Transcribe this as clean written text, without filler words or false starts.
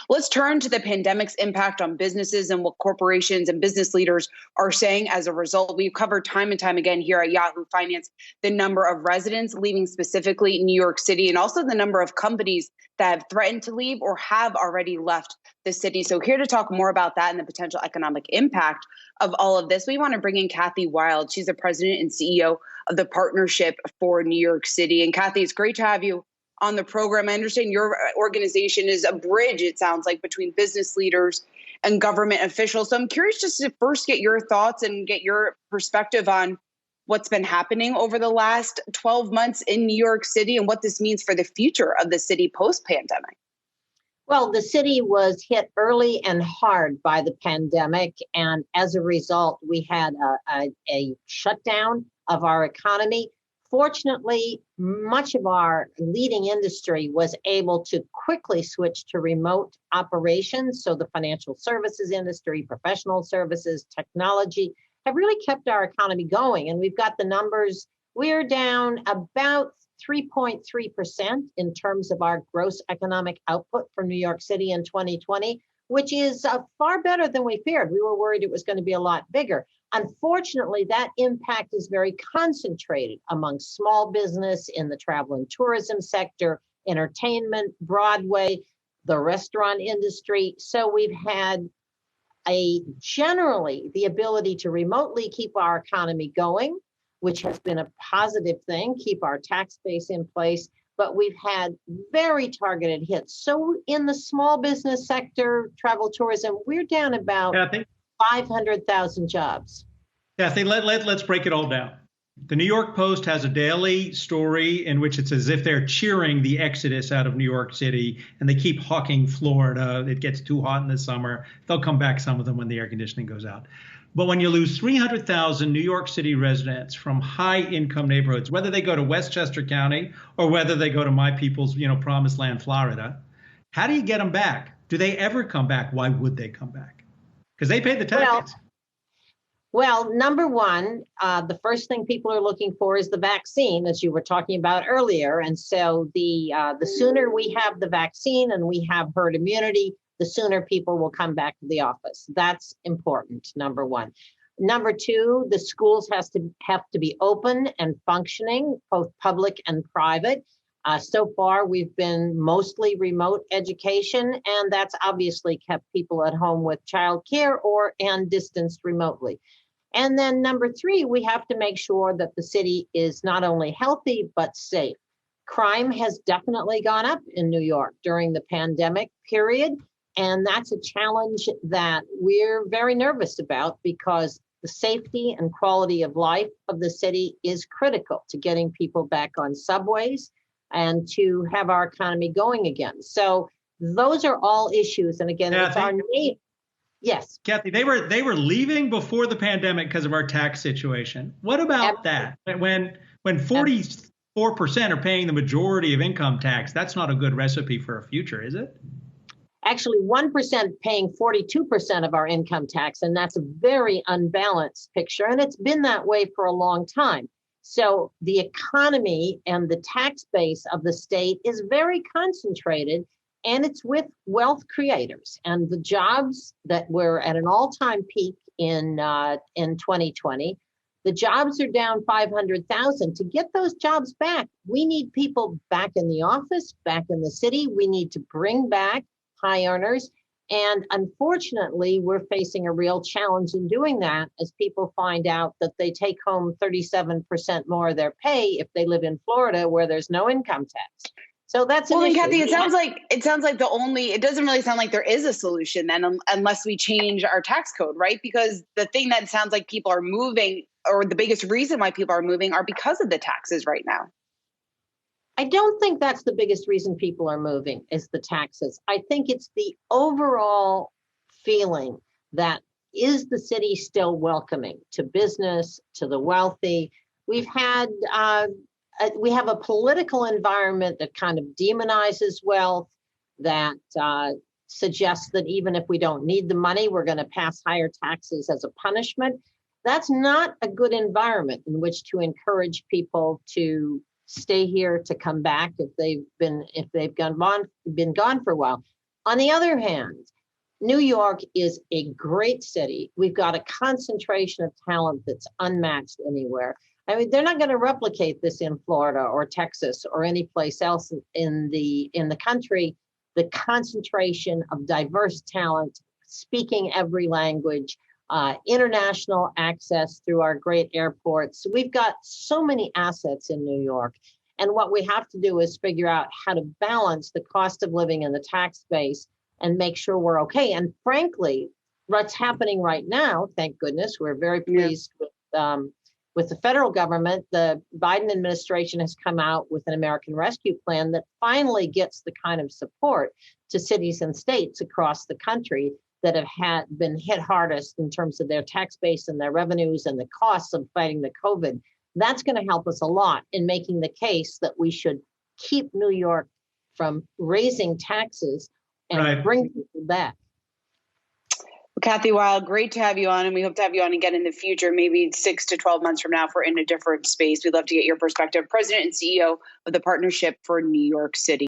Let's turn to the pandemic's impact on businesses and what corporations and business leaders are saying as a result. We've covered time and time again here at Yahoo Finance the number of residents leaving specifically New York City, and also the number of companies that have threatened to leave or have already left the city. So here to talk more about that and the potential economic impact of all of this, we want to bring in Kathy Wylde. She's the president and CEO of the Partnership for New York City. And Kathy, it's great to have you on the program. I understand your organization is a bridge, it sounds like, between business leaders and government officials. So I'm curious just to first get your thoughts and get your perspective on what's been happening over the last 12 months in New York City and what this means for the future of the city post-pandemic. Well, the city was hit early and hard by the pandemic. And as a result, we had a shutdown of our economy. Fortunately, much of our leading industry was able to quickly switch to remote operations. So the financial services industry, professional services, technology have really kept our economy going. And we've got the numbers. We're down about 3.3% in terms of our gross economic output for New York City in 2020, which is far better than we feared. We were worried it was going to be a lot bigger. Unfortunately, that impact is very concentrated among small business in the travel and tourism sector, entertainment, Broadway, the restaurant industry. So we've had generally the ability to remotely keep our economy going, which has been a positive thing, keep our tax base in place, but we've had very targeted hits. So in the small business sector, travel, tourism, we're down about 500,000 jobs. Kathy, let's break it all down. The New York Post has a daily story in which it's as if they're cheering the exodus out of New York City, and they keep hawking Florida. It gets too hot in the summer. They'll come back, some of them, when the air conditioning goes out. But when you lose 300,000 New York City residents from high income neighborhoods, whether they go to Westchester County or whether they go to my people's, promised land, Florida, how do you get them back? Do they ever come back? Why would they come back? Because they pay the taxes. Well, number one, the first thing people are looking for is the vaccine, as you were talking about earlier. And so the sooner we have the vaccine and we have herd immunity, the sooner people will come back to the office. That's important, number one. Number two, the schools have to be open and functioning, both public and private. So far, we've been mostly remote education, and that's obviously kept people at home with childcare and distanced remotely. And then number three, we have to make sure that the city is not only healthy, but safe. Crime has definitely gone up in New York during the pandemic period. And that's a challenge that we're very nervous about because the safety and quality of life of the city is critical to getting people back on subways and to have our economy going again. So those are all issues. And again, it's our need. Yes. Kathy, they were leaving before the pandemic because of our tax situation. What about that? When 44% are paying the majority of income tax, that's not a good recipe for a future, is it? Actually, 1% paying 42% of our income tax, and that's a very unbalanced picture. And it's been that way for a long time. So the economy and the tax base of the state is very concentrated, and it's with wealth creators. And the jobs that were at an all-time peak in 2020, the jobs are down 500,000. To get those jobs back, we need people back in the office, back in the city. We need to bring back high earners. And unfortunately, we're facing a real challenge in doing that as people find out that they take home 37% more of their pay if they live in Florida where there's no income tax. So that's an issue. Kathy, it sounds like it doesn't really sound like there is a solution then unless we change our tax code, right? Because the thing that sounds like people are moving, or the biggest reason why people are moving, are because of the taxes right now. I don't think that's the biggest reason people are moving is the taxes. I think it's the overall feeling that is the city still welcoming to business, to the wealthy. We have a political environment that kind of demonizes wealth, that suggests that even if we don't need the money, we're going to pass higher taxes as a punishment. That's not a good environment in which to encourage people to stay here, to come back if they've been gone for a while. On the other hand, New York is a great city. We've got a concentration of talent that's unmatched anywhere. I mean, they're not going to replicate this in Florida or Texas or any place else in the country. The concentration of diverse talent, speaking every language, international access through our great airports. We've got so many assets in New York. And what we have to do is figure out how to balance the cost of living and the tax base and make sure we're okay. And frankly, what's happening right now, thank goodness, we're very pleased with the federal government. The Biden administration has come out with an American Rescue Plan that finally gets the kind of support to cities and states across the country that have been hit hardest in terms of their tax base and their revenues and the costs of fighting the COVID. That's going to help us a lot in making the case that we should keep New York from raising taxes and bring people back. Well, Kathy Wylde, great to have you on, and we hope to have you on again in the future, maybe 6 to 12 months from now if we're in a different space. We'd love to get your perspective. President and CEO of the Partnership for New York City.